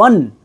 1,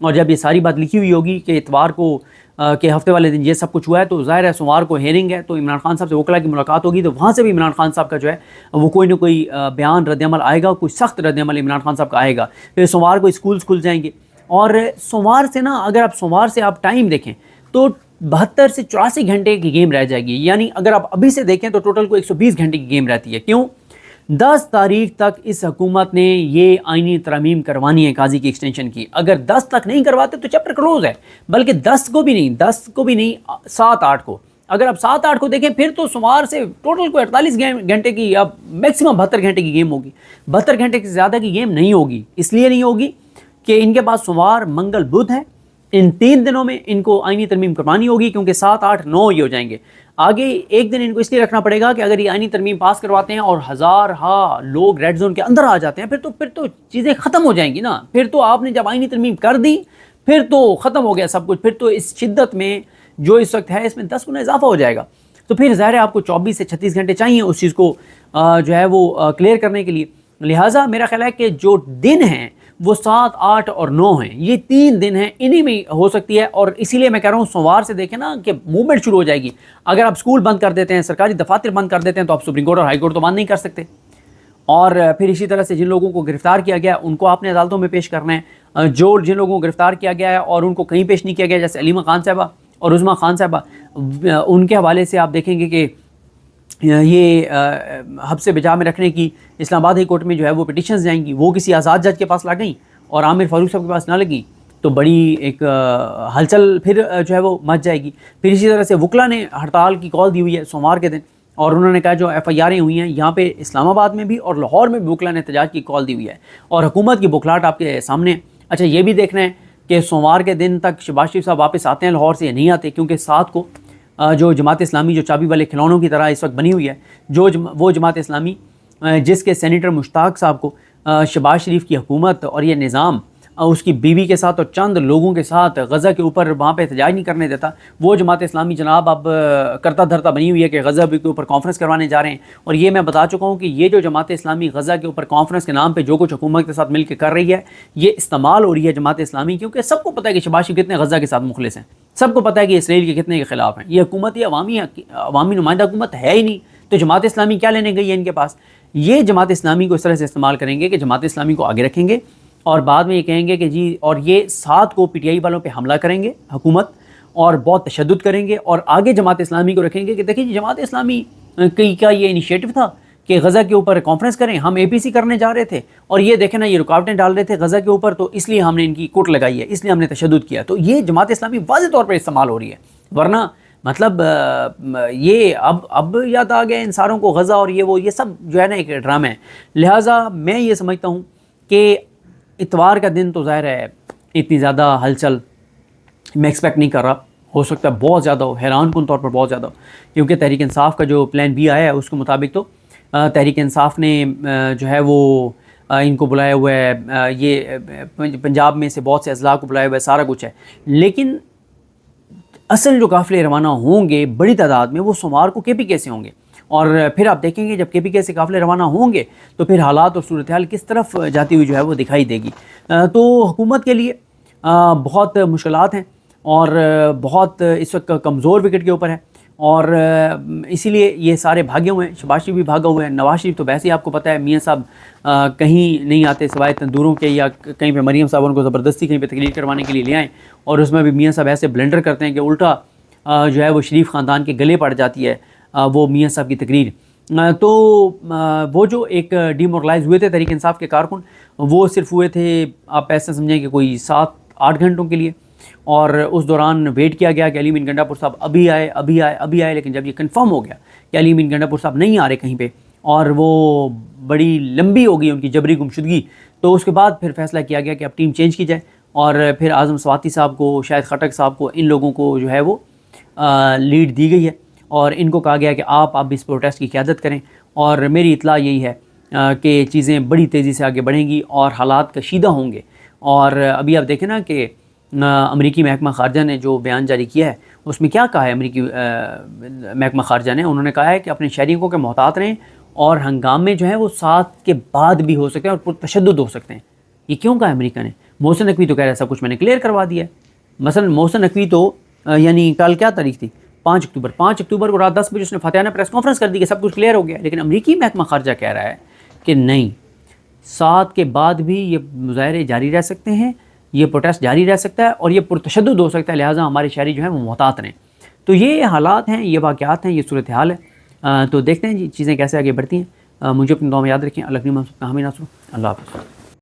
اور جب یہ ساری بات لکھی ہوئی ہوگی کہ اتوار کو کہ ہفتے والے دن یہ سب کچھ ہوا ہے، تو ظاہر ہے سوموار کو ہیئرنگ ہے، تو عمران خان صاحب سے وکلاء کی ملاقات ہوگی، تو وہاں سے بھی عمران خان صاحب کا جو ہے وہ کوئی نہ کوئی بیان رد عمل آئے گا، کوئی سخت رد عمل عمران خان صاحب کا آئے گا۔ پھر سوموار کو اسکولز کھل جائیں گے، اور سوموار سے نا اگر آپ سوموار سے آپ ٹائم دیکھیں تو 72 سے 84 گھنٹے کی گیم رہ جائے گی، یعنی اگر آپ ابھی سے دیکھیں تو ٹوٹل کو 120 گھنٹے کی گیم رہتی ہے۔ کیوں؟ 10 تاریخ تک اس حکومت نے یہ آئینی ترامیم کروانی ہے قاضی کی ایکسٹینشن کی۔ اگر 10 تک نہیں کرواتے تو چیپٹر کلوز ہے، بلکہ 10 کو بھی نہیں 7-8 کو۔ اگر آپ 7-8 کو دیکھیں پھر تو سوموار سے ٹوٹل کو 48 گھنٹے کی، اب میکسیمم 72 گھنٹے کی گیم ہوگی۔ 72 گھنٹے سے زیادہ کی گیم نہیں ہوگی، اس لیے نہیں ہوگی کہ ان کے پاس سوموار، منگل، بدھ ہے، ان 3 دنوں میں ان کو آئینی ترمیم کروانی ہوگی، کیونکہ 7، 8، 9 یہ ہو جائیں گے۔ آگے ایک دن ان کو اس لیے رکھنا پڑے گا کہ اگر یہ آئینی ترمیم پاس کرواتے ہیں اور ہزارہا لوگ ریڈ زون کے اندر آ جاتے ہیں پھر تو چیزیں ختم ہو جائیں گی نا۔ پھر تو آپ نے جب آئینی ترمیم کر دی پھر تو ختم ہو گیا سب کچھ، پھر تو اس شدت میں جو اس وقت ہے اس میں 10 گنا اضافہ ہو جائے گا۔ تو پھر ظاہر ہے آپ کو 24 سے 36 گھنٹے چاہیے اس چیز کو جو ہے وہ کلیئر کرنے کے لیے۔ لہٰذا میرا خیال ہے کہ جو دن ہیں وہ 7، 8 اور 9 ہیں، یہ 3 دن ہیں، انہی میں ہو سکتی ہے۔ اور اسی لیے میں کہہ رہا ہوں سوموار سے دیکھیں نا کہ موومنٹ شروع ہو جائے گی۔ اگر آپ اسکول بند کر دیتے ہیں، سرکاری دفاتر بند کر دیتے ہیں، تو آپ سپریم کورٹ اور ہائی کورٹ تو بند نہیں کر سکتے۔ اور پھر اسی طرح سے جن لوگوں کو گرفتار کیا گیا ان کو آپ نے عدالتوں میں پیش کرنا ہے۔ جن لوگوں کو گرفتار کیا گیا ہے اور ان کو کہیں پیش نہیں کیا گیا، جیسے علیمہ خان صاحبہ اور عظمیٰ خان صاحبہ، ان کے حوالے سے آپ دیکھیں گے کہ یہ حبس بجا میں رکھنے کی اسلام آباد ہائی کورٹ میں جو ہے وہ پٹیشنز جائیں گی، وہ کسی آزاد جج کے پاس لگ گئیں اور عامر فاروق صاحب کے پاس نہ لگی تو بڑی ایک ہلچل پھر جو ہے وہ مچ جائے گی۔ پھر اسی طرح سے وکلاء نے ہڑتال کی کال دی ہوئی ہے سوموار کے دن، اور انہوں نے کہا جو ایف آئی آریں ہوئی ہیں یہاں پہ اسلام آباد میں بھی اور لاہور میں بھی وکلاء نے احتجاج کی کال دی ہوئی ہے، اور حکومت کی بکھلاہٹ آپ کے سامنے ہے۔ اچھا یہ بھی دیکھنا ہے کہ سوموار کے دن تک شہباز شریف صاحب واپس آتے ہیں لاہور سے یا نہیں آتے، کیونکہ 7 کو جو جماعت اسلامی جو چابی والے کھلونوں کی طرح اس وقت بنی ہوئی ہے، وہ جماعت اسلامی جس کے سینیٹر مشتاق صاحب کو شہباز شریف کی حکومت اور یہ نظام اس کی بیوی کے ساتھ اور چند لوگوں کے ساتھ غزہ کے اوپر وہاں پہ احتجاج نہیں کرنے دیتا، وہ جماعت اسلامی جناب اب کرتا دھرتا بنی ہوئی ہے کہ غزہ کے اوپر کانفرنس کروانے جا رہے ہیں۔ اور یہ میں بتا چکا ہوں کہ یہ جو جماعت اسلامی غزہ کے اوپر کانفرنس کے نام پہ جو کچھ حکومت کے ساتھ مل کے کر رہی ہے، یہ استعمال ہو رہی ہے جماعت اسلامی، کیونکہ سب کو پتہ ہے کہ شہباز شریف کتنے غزہ کے ساتھ مخلص ہیں، سب کو پتہ ہے کہ اسرائیل کے کتنے کے خلاف ہیں۔ یہ حکومت یہ عوامی نمائندہ حکومت ہے ہی نہیں، تو جماعت اسلامی کیا لینے گئی ہے ان کے پاس؟ یہ جماعت اسلامی کو اس طرح سے استعمال کریں گے کہ جماعت اسلامی کو آگے رکھیں گے اور بعد میں یہ کہیں گے کہ جی، اور یہ 7 کو پی ٹی آئی والوں پہ حملہ کریں گے حکومت اور بہت تشدد کریں گے، اور آگے جماعت اسلامی کو رکھیں گے کہ دیکھیں جی جماعت اسلامی کا یہ انیشیٹو تھا کہ غزہ کے اوپر کانفرنس کریں، ہم اے پی سی کرنے جا رہے تھے اور یہ دیکھیں نا یہ رکاوٹیں ڈال رہے تھے غزہ کے اوپر، تو اس لیے ہم نے ان کی کوٹ لگائی ہے، اس لیے ہم نے تشدد کیا۔ تو یہ جماعت اسلامی واضح طور پر استعمال ہو رہی ہے، ورنہ مطلب یہ اب یاد آ گیا ان ساروں کو غزہ اور یہ سب جو ہے نا ایک ڈرامہ ہے۔ لہٰذا میں یہ سمجھتا ہوں کہ اتوار کا دن تو ظاہر ہے اتنی زیادہ ہلچل میں ایکسپیکٹ نہیں کر رہا، ہو سکتا ہے بہت زیادہ ہو، حیران کن طور پر بہت زیادہ ہو، کیونکہ تحریک انصاف کا جو پلان بی آیا ہے اس کے مطابق تو تحریک انصاف نے جو ہے وہ ان کو بلایا ہوا ہے، یہ پنجاب میں سے بہت سے اضلاع کو بلایا ہوا ہے، سارا کچھ ہے، لیکن اصل جو قافلے روانہ ہوں گے بڑی تعداد میں وہ سوموار کو کے پی کے سے ہوں گے، اور پھر آپ دیکھیں گے جب کے پی کے سے قافلے روانہ ہوں گے تو پھر حالات اور صورتحال کس طرف جاتی ہوئی جو ہے وہ دکھائی دے گی۔ تو حکومت کے لیے بہت مشکلات ہیں اور بہت اس وقت کمزور وکٹ کے اوپر ہے، اور اسی لیے یہ سارے بھاگے ہوئے ہیں، شہباز شریف بھی بھاگا ہوئے ہیں، نواز شریف تو ویسے ہی آپ کو پتہ ہے میاں صاحب کہیں نہیں آتے سوائے تندوروں کے، یا کہیں پہ مریم صاحب ان کو زبردستی کہیں پہ تقریر کروانے کے لیے لے آئیں، اور اس میں بھی میاں صاحب ایسے بلنڈر کرتے ہیں کہ الٹا جو ہے وہ شریف خاندان کے گلے پڑ جاتی ہے وہ میاں صاحب کی تقریر۔ تو وہ جو ایک ڈیمورلائز ہوئے تھے تحریک انصاف کے کارکن، وہ صرف ہوئے تھے آپ ایسا سمجھیں کہ کوئی 7-8 گھنٹوں کے لیے، اور اس دوران ویٹ کیا گیا کہ علی امین گنڈا پور صاحب ابھی آئے، لیکن جب یہ کنفرم ہو گیا کہ علی امین گنڈا پور صاحب نہیں آ رہے کہیں پہ اور وہ بڑی لمبی ہو گئی ان کی جبری گمشدگی، تو اس کے بعد پھر فیصلہ کیا گیا کہ اب ٹیم چینج کی جائے، اور پھر اعظم سواتی صاحب کو، شاہد خٹک صاحب کو، ان لوگوں کو جو ہے وہ لیڈ دی گئی ہے، اور ان کو کہا گیا کہ آپ اب اس پروٹیسٹ کی قیادت کریں، اور میری اطلاع یہی ہے کہ چیزیں بڑی تیزی سے آگے بڑھیں گی اور حالات کشیدہ ہوں گے۔ اور ابھی آپ دیکھیں نا کہ امریکی محکمہ خارجہ نے جو بیان جاری کیا ہے اس میں کیا کہا ہے امریکی محکمہ خارجہ نے، انہوں نے کہا ہے کہ اپنے شہریوں کے محتاط رہیں، اور ہنگامے جو ہیں وہ 7 کے بعد بھی ہو سکتے ہیں اور پرتشدد ہو سکتے ہیں۔ یہ کیوں کہا ہے امریکہ نے؟ محسن نقوی تو کہہ رہا ہے سب کچھ میں نے کلیئر کروا دیا ہے. مثلا محسن نقوی تو یعنی کل کیا تاریخ تھی 5 اکتوبر کو رات 10 بجے اس نے فاتحانہ پریس کانفرنس کر دی کہ سب کچھ کلیئر ہو گیا. لیکن امریکی محکمہ خارجہ کہہ رہا ہے کہ نہیں، 7 کے بعد بھی یہ مظاہرے جاری رہ سکتے ہیں، یہ پروٹیسٹ جاری رہ سکتا ہے اور یہ پرتشدد ہو سکتا ہے، لہٰذا ہمارے شہری جو ہیں وہ محتاط رہیں. تو یہ حالات ہیں، یہ واقعات ہیں، یہ صورتحال ہے. تو دیکھتے ہیں جی چیزیں کیسے آگے بڑھتی ہیں. مجھے اپنے دعا میں یاد رکھیں. اللہ کریم ہم سب کا حامی ناصر. اللہ حافظ.